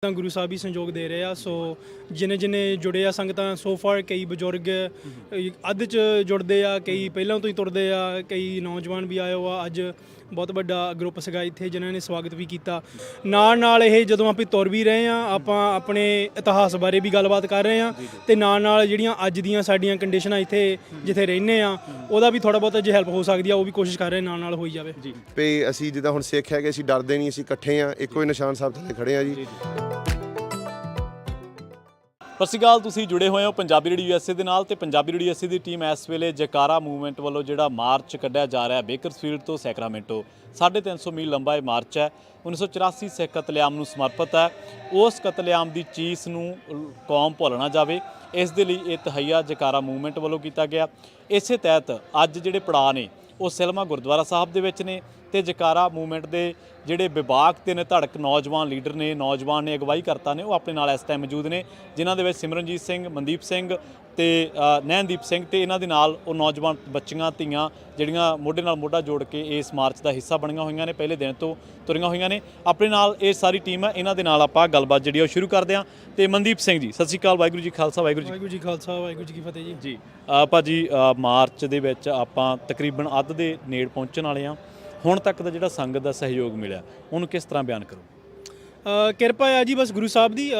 ਤਾਂ ਗੁਰੂ ਸਾਹਿਬ ਹੀ ਸੰਯੋਗ ਦੇ ਰਹੇ ਆ। ਸੋ ਜਿੰਨੇ ਜਿੰਨੇ ਜੁੜੇ ਆ ਸੰਗਤਾਂ ਸੋ ਫਾਰ, ਕਈ ਬਜ਼ੁਰਗ ਅੱਧ 'ਚ ਜੁੜਦੇ ਆ, ਕਈ ਪਹਿਲਾਂ ਤੋਂ ਹੀ ਤੁਰਦੇ ਆ, ਕਈ ਨੌਜਵਾਨ ਵੀ ਆਏ ਹੋ ਆ। ਅੱਜ ਬਹੁਤ ਵੱਡਾ ਗਰੁੱਪ ਸੀਗਾ ਇੱਥੇ ਜਿਨ੍ਹਾਂ ਨੇ ਸਵਾਗਤ ਵੀ ਕੀਤਾ। ਨਾਲ ਇਹ ਜਦੋਂ ਆਪਾਂ ਤੁਰ ਵੀ ਰਹੇ ਆ, ਆਪਾਂ ਆਪਣੇ ਇਤਿਹਾਸ ਬਾਰੇ ਵੀ ਗੱਲਬਾਤ ਕਰ ਰਹੇ ਆ ਤੇ ਨਾਲ ਜਿਹੜੀਆਂ ਅੱਜ ਦੀਆਂ ਸਾਡੀਆਂ ਕੰਡੀਸ਼ਨਾਂ ਇੱਥੇ ਜਿੱਥੇ ਰਹਿੰਦੇ ਆ ਉਹਦਾ ਵੀ ਥੋੜਾ ਬਹੁਤਾ ਜੇ ਹੈਲਪ ਹੋ ਸਕਦੀ ਆ ਉਹ ਵੀ ਕੋਸ਼ਿਸ਼ ਕਰ ਰਹੇ ਨਾਲ ਹੋਈ ਜਾਵੇ ਜੀ। ਵੀ ਅਸੀਂ ਜਿੱਦਾਂ ਹੁਣ ਸਿੱਖ ਹੈਗੇ, ਅਸੀਂ ਡਰਦੇ ਨਹੀਂ, ਅਸੀਂ ਇਕੱਠੇ ਆ, ਇੱਕੋ ਹੀ ਨਿਸ਼ਾਨ ਸਾਹਿਬ ਥੱਲੇ ਖੜੇ ਆ ਜੀ। ਸਤਿ ਸ਼੍ਰੀ ਅਕਾਲ, ਤੁਸੀਂ ਜੁੜੇ ਹੋਏ ਹੋ ਪੰਜਾਬੀ ਰੇਡੀਓ USA ਦੇ ਨਾਲ ਤੇ ਪੰਜਾਬੀ ਰੇਡੀਓ USA ਦੀ ਟੀਮ ਇਸ ਵੇਲੇ ਜੈਕਾਰਾ ਮੂਵਮੈਂਟ ਵੱਲੋਂ ਜਿਹੜਾ ਮਾਰਚ ਕੱਢਿਆ ਜਾ ਰਿਹਾ ਬੇਕਰਸਫੀਲਡ ਤੋਂ ਸੈਕਰਾਮੈਂਟੋ 350 ਮੀਲ ਲੰਬਾ ਇਹ ਮਾਰਚ ਹੈ। 1984 ਸਿੱਖ ਕਤਲੇਆਮ ਨੂੰ ਸਮਰਪਿਤ ਹੈ। ਉਸ ਕਤਲੇਆਮ ਦੀ ਚੀਸ ਨੂੰ ਕੌਮ ਭੁੱਲ ਨਾ ਜਾਵੇ, ਇਸ ਦੇ ਲਈ ਇਹ ਤਹਈਆ ਜੈਕਾਰਾ ਮੂਵਮੈਂਟ ਵੱਲੋਂ ਕੀਤਾ ਗਿਆ। ਇਸੇ ਤਹਿਤ ਅੱਜ ਜਿਹੜੇ ਪੜਾਅ ਨੇ ਉਹ ਸਿਲਮਾ ਗੁਰਦੁਆਰਾ ਸਾਹਿਬ ਦੇ ਵਿੱਚ ਨੇ ਤੇ ਜੈਕਾਰਾ ਮੂਵਮੈਂਟ ਦੇ ਜਿਹੜੇ ਵਿਭਾਗ ਤੇ ਨੇ ਧੜਕ ਨੌਜਵਾਨ ਲੀਡਰ ਨੇ, ਨੌਜਵਾਨ ਨੇ, ਅਗਵਾਈ ਕਰਤਾ ਨੇ, ਉਹ ਆਪਣੇ ਨਾਲ ਇਸ ਟਾਈਮ ਮੌਜੂਦ ਨੇ, ਜਿਨ੍ਹਾਂ ਦੇ ਵਿੱਚ ਸਿਮਰਨਜੀਤ ਸਿੰਘ, ਮਨਦੀਪ ਸਿੰਘ ਤੇ ਨੈਣਦੀਪ ਸਿੰਘ ਤੇ ਇਹਨਾਂ ਦੇ ਨਾਲ ਉਹ ਨੌਜਵਾਨ ਬੱਚੀਆਂ ਧੀਆਂ ਜਿਹੜੀਆਂ ਮੋਢੇ ਨਾਲ ਮੋਢਾ ਜੋੜ ਕੇ ਇਸ ਮਾਰਚ ਦਾ ਹਿੱਸਾ ਬਣੀਆਂ ਹੋਈਆਂ ਨੇ, ਪਹਿਲੇ ਦਿਨ ਤੋਂ ਤੁਰੀਆਂ ਹੋਈਆਂ ਨੇ। ਆਪਣੇ ਨਾਲ ਇਹ ਸਾਰੀ ਟੀਮ ਹੈ, ਇਹਨਾਂ ਦੇ ਨਾਲ ਆਪਾਂ ਗੱਲਬਾਤ ਜਿਹੜੀ ਉਹ ਸ਼ੁਰੂ ਕਰਦੇ ਹਾਂ। ਤੇ ਮਨਦੀਪ ਸਿੰਘ ਜੀ, ਸਤਿ ਸ਼੍ਰੀ ਅਕਾਲ। ਵਾਹਿਗੁਰੂ ਜੀ ਖਾਲਸਾ, ਵਾਹਿਗੁਰੂ ਜੀ ਖਾਲਸਾ, ਵਾਹਿਗੁਰੂ ਜੀ ਕੀ ਫਤਿਹ ਜੀ। ਜੀ ਭਾਜੀ, ਮਾਰਚ ਦੇ ਵਿੱਚ ਆਪਾਂ ਤਕਰੀਬਨ ਅੱਧ ਦੇ ਨੇੜ ਪਹੁੰਚਣ ਵਾਲੇ ਹਾਂ। ਹੁਣ ਤੱਕ ਦਾ ਜਿਹੜਾ ਸੰਗਤ ਦਾ ਸਹਿਯੋਗ ਮਿਲਿਆ ਉਹਨੂੰ ਕਿਸ ਤਰ੍ਹਾਂ ਬਿਆਨ ਕਰੋ? ਕਿਰਪਾ ਆ ਜੀ ਬਸ ਗੁਰੂ ਸਾਹਿਬ ਦੀ।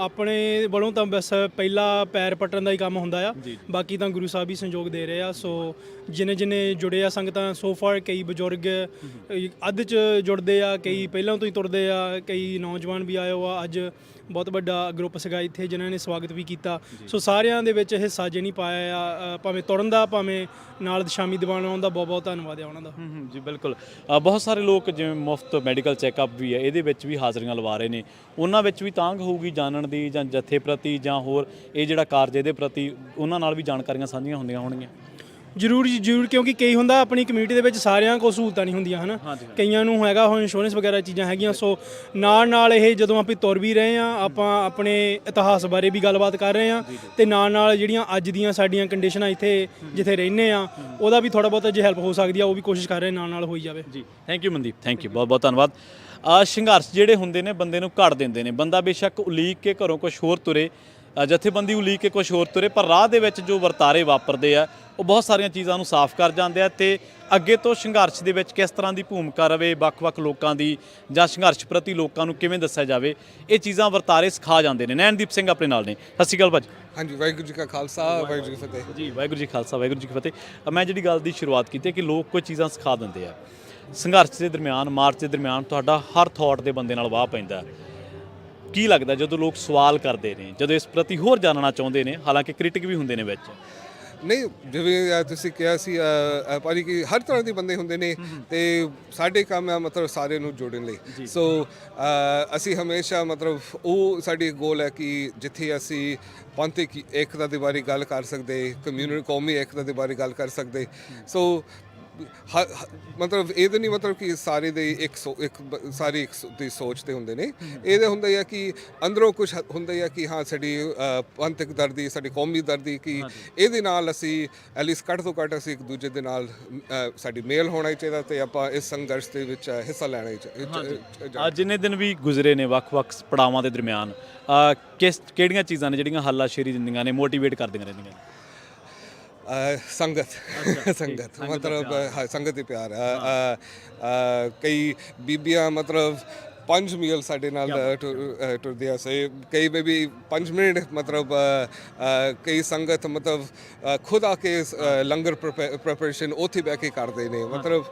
ਆਪਣੇ ਵੱਲੋਂ ਤਾਂ ਬਸ ਪਹਿਲਾ ਪੈਰ ਪੱਟਣ ਦਾ ਹੀ ਕੰਮ ਹੁੰਦਾ ਆ, ਬਾਕੀ ਤਾਂ ਗੁਰੂ ਸਾਹਿਬ ਹੀ ਸੰਯੋਗ ਦੇ ਰਹੇ ਆ। ਸੋ ਜਿੰਨੇ ਜਿੰਨੇ ਜੁੜੇ ਆ ਸੰਗਤਾਂ ਸੋ ਫਾਰ, ਕਈ ਬਜ਼ੁਰਗ ਅੱਧ 'ਚ ਜੁੜਦੇ ਆ, ਕਈ ਪਹਿਲਾਂ ਤੋਂ ਹੀ ਤੁਰਦੇ ਆ, ਕਈ ਨੌਜਵਾਨ ਵੀ ਆਏ ਹੋ ਆ। ਅੱਜ ਬਹੁਤ ਵੱਡਾ ਗਰੁੱਪ ਸੀਗਾ ਇੱਥੇ ਜਿਨ੍ਹਾਂ ਨੇ ਸਵਾਗਤ ਵੀ ਕੀਤਾ। ਸੋ ਸਾਰਿਆਂ ਦੇ ਵਿੱਚ ਹਿੱਸਾ ਜੇ ਨਹੀਂ ਪਾਇਆ ਆ, ਭਾਵੇਂ ਤੁਰਨ ਦਾ, ਭਾਵੇਂ ਨਾਲ ਸ਼ਾਮੀ ਦੀਵਾਨ ਆਉਣ ਦਾ, ਬਹੁਤ ਬਹੁਤ ਧੰਨਵਾਦ ਹੈ ਉਹਨਾਂ ਦਾ। ਜੀ ਬਿਲਕੁਲ। ਬਹੁਤ ਸਾਰੇ ਲੋਕ ਜਿਵੇਂ ਮੁਫਤ ਮੈਡੀਕਲ ਚੈੱਕਅਪ ਵੀ ਹੈ, ਇਹਦੇ ਵਿੱਚ ਵੀ ਹਾਜ਼ਰੀਆਂ ਲਵਾ ਰਹੇ ਨੇ। ਉਹਨਾਂ ਵਿੱਚ ਵੀ ਤਾਂਘ ਹੋਊਗੀ ਜਾਣਨ ਦੀ, ਜਾਂ ਜਥੇ ਪ੍ਰਤੀ ਜਾਂ ਹੋਰ ਇਹ ਜਿਹੜਾ ਕਾਰਜ ਇਹਦੇ ਪ੍ਰਤੀ ਉਹਨਾਂ ਨਾਲ ਵੀ ਜਾਣਕਾਰੀਆਂ ਸਾਂਝੀਆਂ ਹੁੰਦੀਆਂ ਹੋਣਗੀਆਂ। ਜ਼ਰੂਰ ਜੀ ਜ਼ਰੂਰ, ਕਿਉਂਕਿ ਕਈ ਹੁੰਦਾ ਆਪਣੀ ਕਮਿਊਨਿਟੀ ਦੇ ਵਿੱਚ ਸਾਰਿਆਂ ਕੋਲ ਸਹੂਲਤਾਂ ਨਹੀਂ ਹੁੰਦੀਆਂ ਹਨ, ਕਈਆਂ ਨੂੰ ਹੈਗਾ ਹੁਣ ਇੰਸ਼ੋਰੈਂਸ ਵਗੈਰਾ ਚੀਜ਼ਾਂ ਹੈਗੀਆਂ। ਸੋ ਨਾਲ ਇਹ ਜਦੋਂ ਆਪਾਂ ਤੁਰ ਵੀ ਰਹੇ ਆ, ਆਪਾਂ ਆਪਣੇ ਇਤਿਹਾਸ ਬਾਰੇ ਵੀ ਗੱਲਬਾਤ ਕਰ ਰਹੇ ਆ ਤੇ ਨਾਲ ਜਿਹੜੀਆਂ ਅੱਜ ਦੀਆਂ ਸਾਡੀਆਂ ਕੰਡੀਸ਼ਨਾਂ ਇੱਥੇ ਜਿੱਥੇ ਰਹਿੰਦੇ ਆ ਉਹਦਾ ਵੀ ਥੋੜਾ ਬਹੁਤਾ ਜੇ ਹੈਲਪ ਹੋ ਸਕਦੀ ਆ ਉਹ ਵੀ ਕੋਸ਼ਿਸ਼ ਕਰ ਰਹੇ ਨਾਲ ਹੋਈ ਜਾਵੇ ਜੀ। Thank you Mandeep, thank you, ਬਹੁਤ ਬਹੁਤ ਧੰਨਵਾਦ। ਸੰਘਰਸ਼ ਜਿਹੜੇ ਹੁੰਦੇ ਨੇ ਬੰਦੇ ਨੂੰ ਘੜ ਦਿੰਦੇ ਨੇ। ਬੰਦਾ ਬੇਸ਼ੱਕ ਉਲੀਕ ਕੇ ਘਰੋਂ ਕੁਛ ਹੋਰ ਤੁਰੇ, ਜਥੇਬੰਦੀ ਉਲੀਕ ਕੇ ਕੁਛ ਹੋਰ ਤੁਰੇ, ਪਰ ਰਾਹ ਦੇ ਵਿੱਚ ਜੋ ਵਰਤਾਰੇ ਵਾਪਰਦੇ ਆ ਉਹ ਬਹੁਤ ਸਾਰੀਆਂ ਚੀਜ਼ਾਂ ਨੂੰ ਸਾਫ਼ ਕਰ ਜਾਂਦੇ ਆ। ਤੇ ਅੱਗੇ ਤੋਂ ਸੰਘਰਸ਼ ਦੇ ਵਿੱਚ ਕਿਸ ਤਰ੍ਹਾਂ ਦੀ ਭੂਮਿਕਾ ਰਵੇ ਵੱਖ-ਵੱਖ ਲੋਕਾਂ ਦੀ, ਜਾਂ ਸੰਘਰਸ਼ ਪ੍ਰਤੀ ਲੋਕਾਂ ਨੂੰ ਕਿਵੇਂ ਦੱਸਿਆ ਜਾਵੇ, ਇਹ ਚੀਜ਼ਾਂ ਵਰਤਾਰੇ ਸਿਖਾ ਜਾਂਦੇ ਨੇ। ਨੈਣਦੀਪ ਸਿੰਘ ਆਪਣੇ ਨਾਲ ਨੇ। ਸਤਿ ਸ਼੍ਰੀ ਅਕਾਲ ਭਾਜੀ। ਹਾਂਜੀ, ਵਾਹਿਗੁਰੂ ਜੀ ਕਾ ਖਾਲਸਾ, ਵਾਹਿਗੁਰੂ ਜੀ ਕੀ ਫਤਿਹ ਜੀ। ਵਾਹਿਗੁਰੂ ਜੀ ਖਾਲਸਾ, ਵਾਹਿਗੁਰੂ ਜੀ ਕੀ ਫਤਿਹ। ਮੈਂ ਜਿਹੜੀ ਗੱਲ ਦੀ ਸ਼ੁਰੂਆਤ ਕੀਤੀ ਕਿ ਲੋਕ ਕੋਈ ਚੀਜ਼ਾਂ ਸਿਖਾ ਦਿੰਦੇ ਆ। ਸੰਘਰਸ਼ ਦੇ ਦਰਮਿਆਨ, ਮਾਰਚ ਦੇ ਦਰਮਿਆਨ ਤੁਹਾਡਾ ਹਰ ਥਾਟ ਦੇ ਬੰਦੇ ਨਾਲ ਵਾਹ ਪੈਂਦਾ। ਕੀ ਲੱਗਦਾ ਜਦੋਂ ਲੋਕ ਸਵਾਲ ਕਰਦੇ ਨੇ, ਜਦੋਂ ਇਸ ਪ੍ਰਤੀ ਹੋਰ ਜਾਣਨਾ ਚਾਹੁੰਦੇ ਨੇ, ਹਾਲਾਂਕਿ ਕ੍ਰਿਟਿਕ ਵੀ ਹੁੰਦੇ ਨੇ ਵਿੱਚ? ਨਹੀਂ, ਜਿਵੇਂ ਤੁਸੀਂ ਕਿਹਾ ਸੀ ਭਾਜੀ ਕਿ ਹਰ ਤਰ੍ਹਾਂ ਦੇ ਬੰਦੇ ਹੁੰਦੇ ਨੇ ਤੇ ਸਾਡੇ ਕੰਮ ਆ ਮਤਲਬ ਸਾਰੇ ਨੂੰ ਜੋੜਨ ਲਈ। ਸੋ ਅਸੀਂ ਹਮੇਸ਼ਾ ਮਤਲਬ ਉਹ ਸਾਡੀ ਗੋਲ ਹੈ ਕਿ ਜਿੱਥੇ ਅਸੀਂ ਪੰਥਕ ਏਕਤਾ ਦੇ ਬਾਰੇ ਗੱਲ ਕਰ ਸਕਦੇ, ਕਮਿਊਨਿਟੀ ਕੌਮੀ ਏਕਤਾ ਦੇ ਬਾਰੇ ਗੱਲ ਕਰ ਸਕਦੇ। ਸੋ ਮਤਲਬ ਇਹਦੇ ਨਹੀਂ ਮਤਲਬ ਕਿ ਸਾਰੇ ਦੇ ਇੱਕ ਸਾਰੀ ਦੀ ਸੋਚ ਤੇ ਹੁੰਦੇ ਨੇ। ਇਹਦੇ ਹੁੰਦਾ ਹੈ ਕਿ ਅੰਦਰੋਂ ਕੁਝ ਹੁੰਦਾ ਹੈ ਕਿ ਹਾਂ ਸਾਡੀ ਪੰਥਕ ਦਰਦੀ, ਸਾਡੀ ਕੌਮੀ ਦਰਦੀ, ਕਿ ਇਹਦੇ ਨਾਲ ਅਸੀਂ ਐਟਲੀਸਟ ਘੱਟ ਤੋਂ ਘੱਟ ਅਸੀਂ ਇੱਕ ਦੂਜੇ ਦੇ ਨਾਲ ਸਾਡੀ ਮੇਲ ਹੋਣਾ ਚਾਹੀਦਾ ਤੇ ਆਪਾਂ ਇਸ ਸੰਘਰਸ਼ ਦੇ ਵਿੱਚ ਹਿੱਸਾ ਲੈਣਾ ਚਾਹੀਦਾ। ਜਿੰਨੇ ਦਿਨ ਵੀ ਗੁਜ਼ਰੇ ਨੇ ਵੱਖ-ਵੱਖ ਪੜਾਵਾਂ ਦੇ ਦਰਮਿਆਨ, ਕਿਹੜੀਆਂ ਚੀਜ਼ਾਂ ਨੇ ਜਿਹੜੀਆਂ ਹੱਲਾਸ਼ੇਰੀ ਦਿੰਦੀਆਂ ਨੇ, ਮੋਟੀਵੇਟ ਕਰਦੀਆਂ ਰਹਿੰਦੀਆਂ? ਸੰਗਤ ਮਤਲਬ ਸੰਗਤ ਹੀ ਪਿਆਰ। ਕਈ ਬੀਬੀਆਂ ਮਤਲਬ 5 ਮੀਲ ਸਾਡੇ ਨਾਲ ਟੁਰਦੀਆਂ ਸੀ, ਕਈ ਵੀ 5 ਮਿੰਟ ਮਤਲਬ ਕਈ ਸੰਗਤ ਮਤਲਬ ਖੁਦ ਆ ਕੇ ਲੰਗਰ ਪ੍ਰੈਪਰੇਸ਼ਨ ਉੱਥੇ ਬਹਿ ਕੇ ਕਰਦੇ ਨੇ। ਮਤਲਬ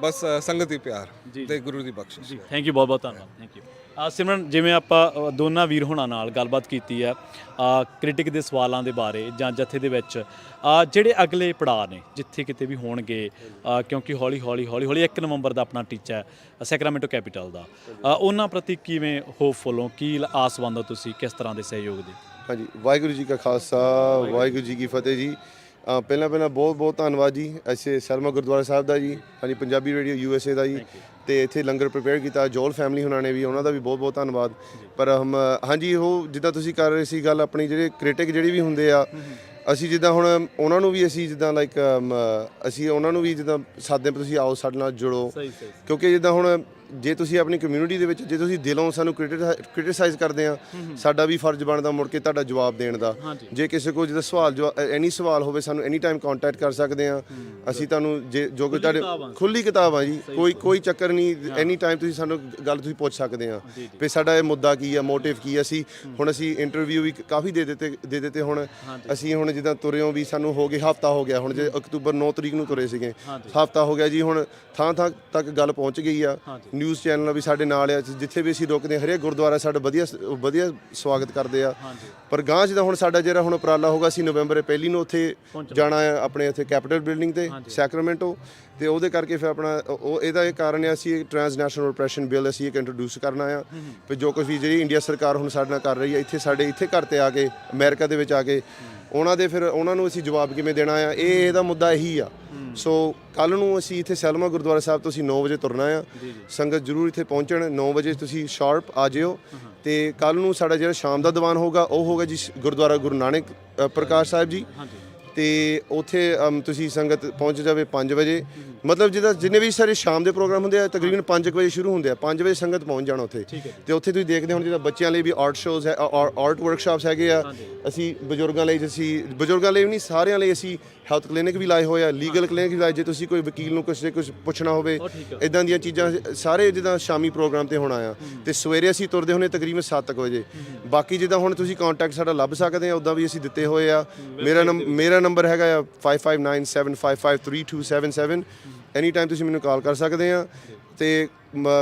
ਬਸ ਸੰਗਤ ਹੀ ਪਿਆਰ ਤੇ ਗੁਰੂ ਦੀ ਬਖਸ਼ਿਸ਼। ਥੈਂਕ ਯੂ, ਬਹੁਤ ਬਹੁਤ ਧੰਨਵਾਦ। Thank you. ਸਿਮਰਨ, ਜਿਵੇਂ ਆਪਾਂ ਦੋਨਾਂ ਵੀਰ ਹੋਣਾਂ ਨਾਲ ਗੱਲਬਾਤ ਕੀਤੀ ਹੈ ਕ੍ਰਿਟਿਕ ਦੇ ਸਵਾਲਾਂ ਦੇ ਬਾਰੇ ਜਾਂ ਜਥੇ ਦੇ ਵਿੱਚ, ਜਿਹੜੇ ਅਗਲੇ ਪੜਾਅ ਨੇ ਜਿੱਥੇ ਕਿਤੇ ਵੀ ਹੋਣਗੇ, ਕਿਉਂਕਿ ਹੌਲੀ 1 ਨਵੰਬਰ ਦਾ ਆਪਣਾ ਟੀਚਾ ਹੈ ਸੈਕਰਾਮੈਂਟੋ ਕੈਪੀਟਲ ਦਾ, ਉਹਨਾਂ ਪ੍ਰਤੀ ਕਿਵੇਂ ਹੋਪਫੁਲ ਹੋ, ਕੀ ਆਸਵੰਦ ਹੋ ਤੁਸੀਂ, ਕਿਸ ਤਰ੍ਹਾਂ ਦੇ ਸਹਿਯੋਗ ਦੇ? ਹਾਂਜੀ, ਵਾਹਿਗੁਰੂ ਜੀ ਕਾ ਖਾਲਸਾ, ਵਾਹਿਗੁਰੂ ਜੀ ਕੀ ਫਤਿਹ ਜੀ। ਪਹਿਲਾਂ ਬਹੁਤ ਬਹੁਤ ਧੰਨਵਾਦ ਜੀ ਐਸੇ ਸਿਲਮਾ ਗੁਰਦੁਆਰਾ ਸਾਹਿਬ ਦਾ ਜੀ, ਹਾਂਜੀ ਪੰਜਾਬੀ ਰੇਡੀਓ USA ਦਾ ਜੀ, ਤੇ ਇੱਥੇ ਲੰਗਰ ਪ੍ਰਿਪੇਅਰ ਕੀਤਾ ਜੋਲ ਫੈਮਿਲੀ ਹੁਣਾਂ ਨੇ ਵੀ, ਉਹਨਾਂ ਦਾ ਵੀ ਬਹੁਤ ਬਹੁਤ ਧੰਨਵਾਦ। ਪਰ ਹਾਂਜੀ, ਉਹ ਜਿੱਦਾਂ ਤੁਸੀਂ ਕਰ ਰਹੇ ਸੀ ਗੱਲ, ਆਪਣੀ ਜਿਹੜੇ ਕ੍ਰਿਟਿਕ ਜਿਹੜੀ ਵੀ ਹੁੰਦੇ ਆ, ਅਸੀਂ ਜਿੱਦਾਂ ਹੁਣ ਉਹਨਾਂ ਨੂੰ ਵੀ ਅਸੀਂ ਜਿੱਦਾਂ ਲਾਈਕ ਅਸੀਂ ਉਹਨਾਂ ਨੂੰ ਵੀ ਜਿੱਦਾਂ ਸਾਦੇ ਤੁਸੀਂ ਆਓ ਸਾਡੇ ਨਾਲ ਜੁੜੋ, ਕਿਉਂਕਿ ਜਿੱਦਾਂ ਹੁਣ ਜੇ ਤੁਸੀਂ ਆਪਣੀ ਕਮਿਊਨਿਟੀ ਦੇ ਵਿੱਚ ਜੇ ਤੁਸੀਂ ਦਿਲੋਂ ਸਾਨੂੰ ਕ੍ਰਿਟਿਸਾਈਜ਼ ਕਰਦੇ ਆ ਸਾਡਾ ਵੀ ਫਰਜ਼ ਬਣਦਾ ਮੁੜ ਕੇ ਤੁਹਾਡਾ ਜਵਾਬ ਦੇਣ ਦਾ। ਜੇ ਕਿਸੇ ਕੋਲ ਜਿਹਦਾ ਸਵਾਲ ਐਨੀ ਸਵਾਲ ਹੋਵੇ ਸਾਨੂੰ ਐਨੀ ਟਾਈਮ ਕੰਟੈਕਟ ਕਰ ਸਕਦੇ ਆ ਅਸੀਂ ਤੁਹਾਨੂੰ ਜੇ ਜੋ ਕਿ ਤੁਹਾਡੇ ਖੁੱਲੀ ਕਿਤਾਬ ਆ ਜੀ, ਕੋਈ ਚੱਕਰ ਨਹੀਂ, ਐਨੀ ਟਾਈਮ ਤੁਸੀਂ ਸਾਨੂੰ ਗੱਲ ਤੁਸੀਂ ਪੁੱਛ ਸਕਦੇ ਆ ਵੀ ਸਾਡਾ ਇਹ ਮੁੱਦਾ ਕੀ ਆ, ਮੋਟਿਵ ਕੀ ਆ। ਅਸੀਂ ਇੰਟਰਵਿਊ ਵੀ ਕਾਫੀ ਦੇ ਦਿੱਤੇ ਹੁਣ ਅਸੀਂ ਹੁਣ ਜਿੱਦਾਂ ਤੁਰਿਓ ਵੀ ਸਾਨੂੰ ਹੋ ਗਏ ਹਫਤਾ ਹੋ ਗਿਆ ਹੁਣ, ਜੇ ਅਕਤੂਬਰ 9 ਤਰੀਕ ਨੂੰ ਤੁਰੇ ਸੀਗੇ ਹਫਤਾ ਹੋ ਗਿਆ ਜੀ, ਹੁਣ ਥਾਂ ਤੱਕ ਗੱਲ ਪਹੁੰਚ ਗਈ ਆ। ਨਿਊਜ਼ ਚੈਨਲ ਵੀ ਸਾਡੇ ਨਾਲ ਆ, ਜਿੱਥੇ ਵੀ ਅਸੀਂ ਰੁਕਦੇ ਹਰੇਕ ਗੁਰਦੁਆਰਾ ਸਾਡਾ ਵਧੀਆ ਸਵਾਗਤ ਕਰਦੇ ਆ। ਪਰ ਗਾਂ ਜਿਹਦਾ ਹੁਣ ਸਾਡਾ ਜਿਹੜਾ ਹੁਣ ਉਪਰਾਲਾ ਹੋਗਾ ਅਸੀਂ ਨਵੰਬਰ 1 ਨੂੰ ਉੱਥੇ ਜਾਣਾ ਆ ਆਪਣੇ ਇੱਥੇ ਕੈਪੀਟਲ ਬਿਲਡਿੰਗ ਤੇ ਸੈਕਰਾਮੈਂਟੋ, ਤੇ ਉਹਦੇ ਕਰਕੇ ਫਿਰ ਆਪਣਾ ਇਹਦਾ ਇਹ ਕਾਰਨ ਹੈ ਅਸੀਂ ਟ੍ਰਾਂਸਨੈਸ਼ਨਲ ਰਿਪਰੈਸ਼ਨ ਬਿੱਲ ਅਸੀਂ ਇੱਕ ਇੰਟਰੋਡਿਊਸ ਕਰਨਾ ਆ ਵੀ ਜੋ ਕੁਝ ਵੀ ਜਿਹੜੀ ਇੰਡੀਆ ਸਰਕਾਰ ਹੁਣ ਸਾਡੇ ਨਾਲ ਕਰ ਰਹੀ ਹੈ ਇੱਥੇ ਘਰ ਤੇ ਆ ਕੇ ਅਮਰੀਕਾ ਦੇ ਵਿੱਚ ਆ ਕੇ ਉਹਨਾਂ ਨੂੰ ਅਸੀਂ ਜਵਾਬ ਕਿਵੇਂ ਦੇਣਾ ਆ, ਇਹਦਾ ਮੁੱਦਾ ਇਹੀ ਆ। ਸੋ ਕੱਲ ਨੂੰ ਅਸੀਂ ਇੱਥੇ ਸੈਲਮਾ ਗੁਰਦੁਆਰਾ ਸਾਹਿਬ ਤੋਂ ਅਸੀਂ 9 ਵਜੇ ਤੁਰਨਾ ਆ। ਸੰਗਤ ਜ਼ਰੂਰ ਇੱਥੇ ਪਹੁੰਚਣ, 9 ਵਜੇ ਤੁਸੀਂ ਸ਼ਾਰਪ ਆ ਜਿਓ। ਤੇ ਕੱਲ ਨੂੰ ਸਾਡਾ ਜਿਹੜਾ ਸ਼ਾਮ ਦਾ ਦੀਵਾਨ ਹੋਗਾ ਉਹ ਹੋਗਾ ਜੀ ਗੁਰਦੁਆਰਾ ਗੁਰੂ ਨਾਨਕ ਪ੍ਰਕਾਸ਼ ਸਾਹਿਬ ਜੀ, ਤੇ ਉੱਥੇ ਤੁਸੀਂ ਸੰਗਤ ਪਹੁੰਚ ਜਾਵੇ 5 ਵਜੇ। ਮਤਲਬ ਜਿੰਨੇ ਵੀ ਸਾਰੇ ਸ਼ਾਮ ਦੇ ਪ੍ਰੋਗਰਾਮ ਹੁੰਦੇ ਆ ਤਕਰੀਬਨ 5 ਵਜੇ ਸ਼ੁਰੂ ਹੁੰਦੇ ਆ, 5 ਵਜੇ ਸੰਗਤ ਪਹੁੰਚ ਜਾਣਾ ਉੱਥੇ। ਤੇ ਉੱਥੇ ਤੁਸੀਂ ਦੇਖਦੇ ਹੁਣ ਜਿੱਦਾਂ ਬੱਚਿਆਂ ਲਈ ਵੀ ਆਰਟ ਸ਼ੋਜ਼ ਹੈ, ਆਰਟ ਵਰਕਸ਼ਾਪਸ ਹੈਗੇ ਆ। ਅਸੀਂ ਬਜ਼ੁਰਗਾਂ ਲਈ ਵੀ ਨਹੀਂ ਸਾਰਿਆਂ ਲਈ ਅਸੀਂ ਹੈਲਥ ਕਲੀਨਿਕ ਵੀ ਲਾਏ ਹੋਏ ਆ, ਲੀਗਲ ਕਲੀਨਿਕ ਵੀ ਲਾਏ, ਜੇ ਤੁਸੀਂ ਕੋਈ ਵਕੀਲ ਨੂੰ ਕੁਝ ਪੁੱਛਣਾ ਹੋਵੇ ਇਦਾਂ ਦੀਆਂ ਚੀਜ਼ਾਂ ਸਾਰੇ ਜਿੱਦਾਂ ਸ਼ਾਮੀ ਪ੍ਰੋਗਰਾਮ ਤੇ ਹੋਣਾ ਆ। ਤੇ ਸਵੇਰੇ ਅਸੀਂ ਤੁਰਦੇ ਹੁੰਦੇ ਤਕਰੀਬਨ 7 ਵਜੇ। ਬਾਕੀ ਜਿੱਦਾਂ ਹੁਣ ਤੁਸੀਂ ਕੰਟੈਕਟ ਸਾਡਾ ਲੱਭ ਸਕਦੇ ਆ ਉੱਦਾਂ ਵੀ ਅਸੀਂ ਦਿੱਤੇ ਹੋਏ ਆ। ਮੇਰਾ ਨੰਬਰ ਹੈਗਾ ਆ 5597553277। ਐਨੀ ਟਾਈਮ ਤੁਸੀਂ ਮੈਨੂੰ ਕਾਲ ਕਰ ਸਕਦੇ ਆ। ਤੇ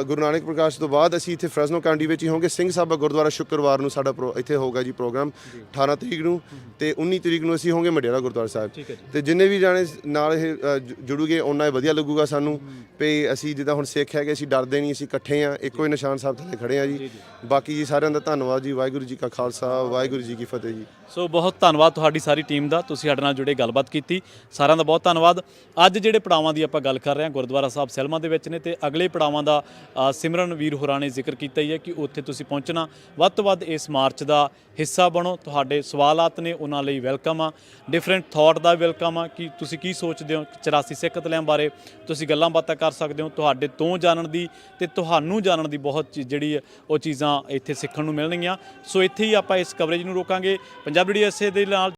ਗੁਰੂ ਨਾਨਕ ਪ੍ਰਕਾਸ਼ ਤੋਂ ਬਾਅਦ ਅਸੀਂ ਇੱਥੇ ਫਰੈਜ਼ਨੋ ਕਾਉਂਟੀ ਵਿੱਚ ਹੀ ਹੋਵਾਂਗੇ। ਸਿੰਘ ਸਾਹਿਬਾ ਗੁਰਦੁਆਰਾ ਸ਼ੁੱਕਰਵਾਰ ਨੂੰ ਸਾਡਾ ਇੱਥੇ ਹੋਊਗਾ ਜੀ ਪ੍ਰੋਗਰਾਮ 18 ਤਰੀਕ ਨੂੰ, ਤੇ 19 ਤਰੀਕ ਨੂੰ ਅਸੀਂ ਹੋਵਾਂਗੇ ਮਡੇਰਾ ਗੁਰਦੁਆਰਾ ਸਾਹਿਬ। ਤੇ ਜਿੰਨੇ ਵੀ ਜਾਣੇ ਨਾਲ ਇਹ ਜੁੜੂਗੇ ਉਹਨਾਂ ਵਧੀਆ ਲੱਗੂਗਾ ਸਾਨੂੰ ਵੀ ਅਸੀਂ ਜਿੱਦਾਂ ਹੁਣ ਸਿੱਖ ਹੈਗੇ ਅਸੀਂ ਡਰਦੇ ਨਹੀਂ, ਅਸੀਂ ਇਕੱਠੇ ਆ, ਇੱਕੋ ਹੀ ਨਿਸ਼ਾਨ ਸਾਹਿਬ ਥੱਲੇ ਖੜੇ ਆ ਜੀ। ਬਾਕੀ ਜੀ ਸਾਰਿਆਂ ਦਾ ਧੰਨਵਾਦ ਜੀ। ਵਾਹਿਗੁਰੂ ਜੀ ਕਾ ਖਾਲਸਾ, ਵਾਹਿਗੁਰੂ ਜੀ ਕੀ ਫਤਿਹ ਜੀ। ਸੋ ਬਹੁਤ ਧੰਨਵਾਦ ਤੁਹਾਡੀ ਸਾਰੀ ਟੀਮ ਦਾ, ਤੁਸੀਂ ਸਾਡੇ ਨਾਲ ਜੁੜੇ ਗੱਲਬਾਤ ਕੀਤੀ, ਸਾਰਿਆਂ ਦਾ ਬਹੁਤ ਧੰਨਵਾਦ। ਅੱਜ ਜਿਹੜੇ ਪੜਾਵਾਂ ਦੀ ਆਪਾਂ ਗੱਲ ਕਰ ਰਹੇ ਹਾਂ ਗੁਰਦੁਆਰਾ ਸਾਹਿਬ ਸੈਲਮਾ ਦੇ ਵਿੱਚ ਨੇ, ਤੇ ਅਗਲੇ ਪੜਾਵਾਂ ਦਾ ਸਿਮਰਨ ਵੀਰ ਹੋਰਾਂ ਨੇ ਜ਼ਿਕਰ ਕੀਤਾ ਹੀ ਹੈ ਕਿ ਉੱਥੇ ਤੁਸੀਂ ਪਹੁੰਚਣਾ, ਵੱਧ ਤੋਂ ਵੱਧ ਇਸ ਮਾਰਚ ਦਾ ਹਿੱਸਾ ਬਣੋ। ਤੁਹਾਡੇ ਸਵਾਲਾਤ ਨੇ ਉਹਨਾਂ ਲਈ ਵੈਲਕਮ ਆ, ਡਿਫਰੈਂਟ ਥਾਟ ਦਾ ਵੈਲਕਮ ਆ ਕਿ ਤੁਸੀਂ ਕੀ ਸੋਚਦੇ ਹੋ 84 ਸਿੱਖ ਕਤਲਿਆਂ ਬਾਰੇ, ਤੁਸੀਂ ਗੱਲਾਂ ਬਾਤਾਂ ਕਰ ਸਕਦੇ ਹੋ। ਤੁਹਾਡੇ ਤੋਂ ਜਾਣਨ ਦੀ ਤੇ ਤੁਹਾਨੂੰ ਜਾਣਨ ਦੀ ਬਹੁਤ ਜਿਹੜੀ ਉਹ ਚੀਜ਼ਾਂ ਇੱਥੇ ਸਿੱਖਣ ਨੂੰ ਮਿਲਣਗੀਆਂ। ਸੋ ਇੱਥੇ ਹੀ ਆਪਾਂ ਇਸ ਕਵਰੇਜ ਨੂੰ ਰੋਕਾਂਗੇ। ਪੰਜਾਬੀ USA ਦੇ ਨਾਲ